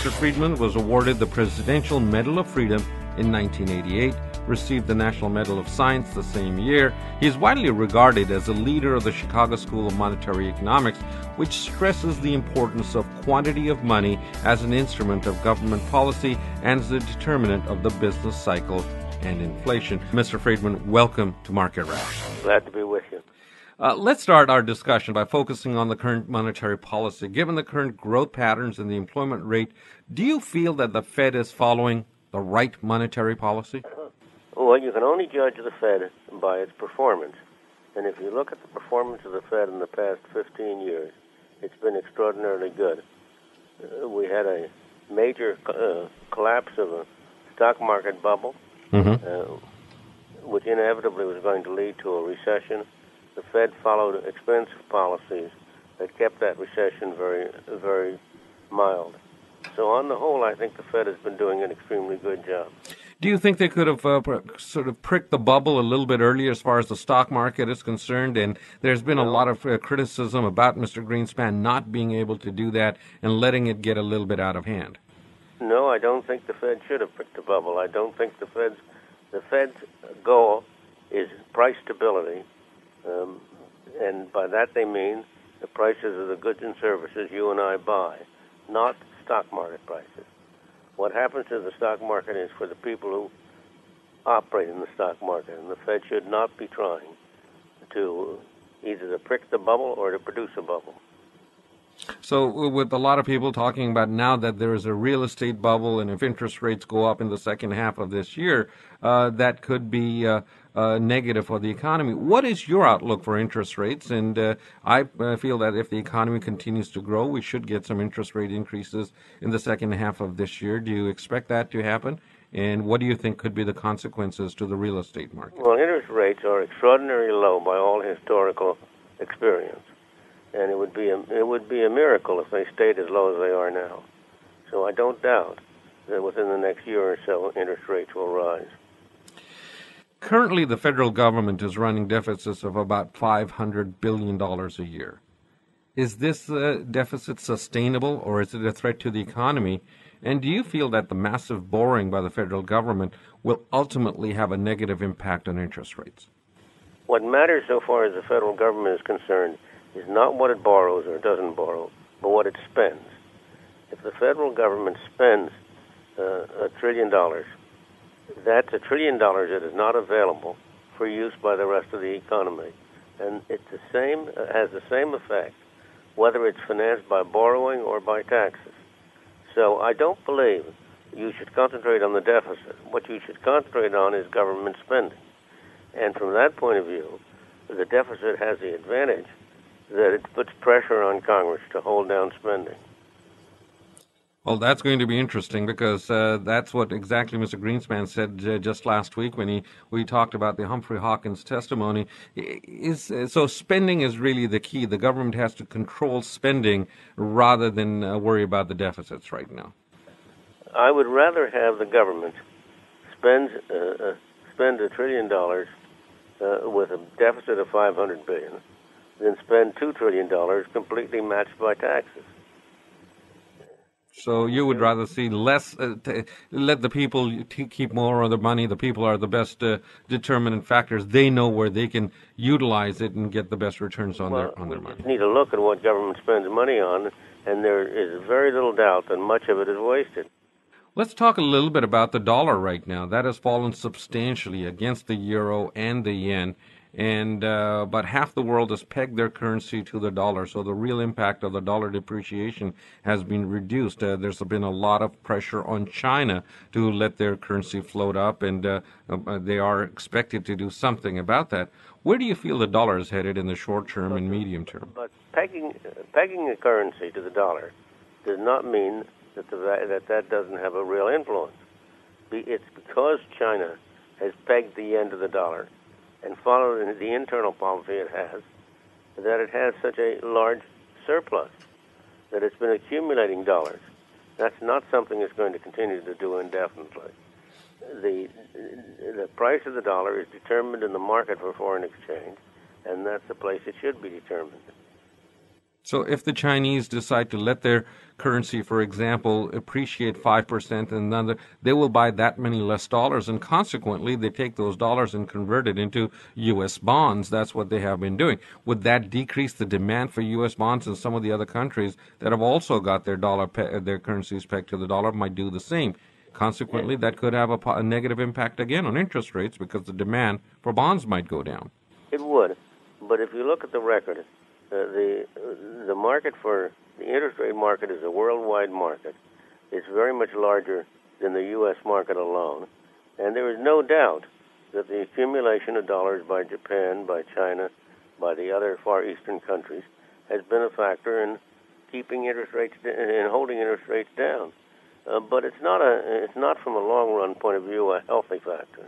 Mr. Friedman was awarded the Presidential Medal of Freedom in 1988, received the National Medal of Science the same year. He is widely regarded as a leader of the Chicago School of Monetary Economics, which stresses the importance of quantity of money as an instrument of government policy and as a determinant of the business cycle and inflation. Mr. Friedman, welcome to Market Wrap. Glad to be with you. Let's start our discussion by focusing on the current monetary policy. Given the current growth patterns and the employment rate, do you feel that the Fed is following the right monetary policy? Well, you can only judge the Fed by its performance. And if you look at the performance of the Fed in the past 15 years, it's been extraordinarily good. We had a major collapse of a stock market bubble, which inevitably was going to lead to a recession. The Fed followed expensive policies that kept that recession very, very mild. So on the whole, I think the Fed has been doing an extremely good job. Do you think they could have sort of pricked the bubble a little bit earlier as far as the stock market is concerned? And there's been a lot of criticism about Mr. Greenspan not being able to do that and letting it get a little bit out of hand. No, I don't think the Fed should have pricked the bubble. I don't think the Fed's goal is price stability. And by that they mean the prices of the goods and services you and I buy, not stock market prices. What happens to the stock market is for the people who operate in the stock market, and the Fed should not be trying to either to prick the bubble or to produce a bubble. So with a lot of people talking about now that there is a real estate bubble, and if interest rates go up in the second half of this year, that could be negative for the economy. What is your outlook for interest rates? And I feel that if the economy continues to grow, we should get some interest rate increases in the second half of this year. Do you expect that to happen? And what do you think could be the consequences to the real estate market? Well, interest rates are extraordinarily low by all historical experience. And it would be a miracle if they stayed as low as they are now. So I don't doubt that within the next year or so, interest rates will rise. Currently, the federal government is running deficits of about $500 billion a year. Is this deficit sustainable, or is it a threat to the economy? And do you feel that the massive borrowing by the federal government will ultimately have a negative impact on interest rates? What matters so far as the federal government is concerned is not what it borrows or doesn't borrow, but what it spends. If the federal government spends $1 trillion, that's $1 trillion that is not available for use by the rest of the economy. And it's the same, has the same effect, whether it's financed by borrowing or by taxes. So I don't believe you should concentrate on the deficit. What you should concentrate on is government spending. And from that point of view, the deficit has the advantage that it puts pressure on Congress to hold down spending. Well, that's going to be interesting because that's what exactly Mr. Greenspan said just last week when we talked about the Humphrey Hawkins testimony. So spending is really the key. The government has to control spending rather than worry about the deficits right now. I would rather have the government spend $1 trillion with a deficit of $500 billion than spend $2 trillion completely matched by taxes. So you would rather see less, let the people keep more of the money. The people are the best determinant factors. They know where they can utilize it and get the best returns on their money. We just need to look at what government spends money on, and there is very little doubt that much of it is wasted. Let's talk a little bit about the dollar right now. That has fallen substantially against the euro and the yen. And but half the world has pegged their currency to the dollar, so the real impact of the dollar depreciation has been reduced. There's been a lot of pressure on China to let their currency float up, and they are expected to do something about that. Where do you feel the dollar is headed in the short term and medium term? But pegging a currency to the dollar does not mean that that doesn't have a real influence. It's because China has pegged the yen to the dollar and followed the internal policy it has, that it has such a large surplus, that it's been accumulating dollars. That's not something it's going to continue to do indefinitely. The price of the dollar is determined in the market for foreign exchange, and that's the place it should be determined. So if the Chinese decide to let their currency, for example, appreciate 5% and then they will buy that many less dollars, and consequently they take those dollars and convert it into U.S. bonds. That's what they have been doing. Would that decrease the demand for U.S. bonds, and some of the other countries that have also got their currencies pegged to the dollar might do the same? Consequently, that could have a negative impact again on interest rates because the demand for bonds might go down. It would, but if you look at the record, the market for the interest rate market is a worldwide market. It's very much larger than the U.S. market alone, and there is no doubt that the accumulation of dollars by Japan, by China, by the other Far Eastern countries has been a factor in keeping interest rates and holding interest rates down. But it's not from a long run point of view a healthy factor.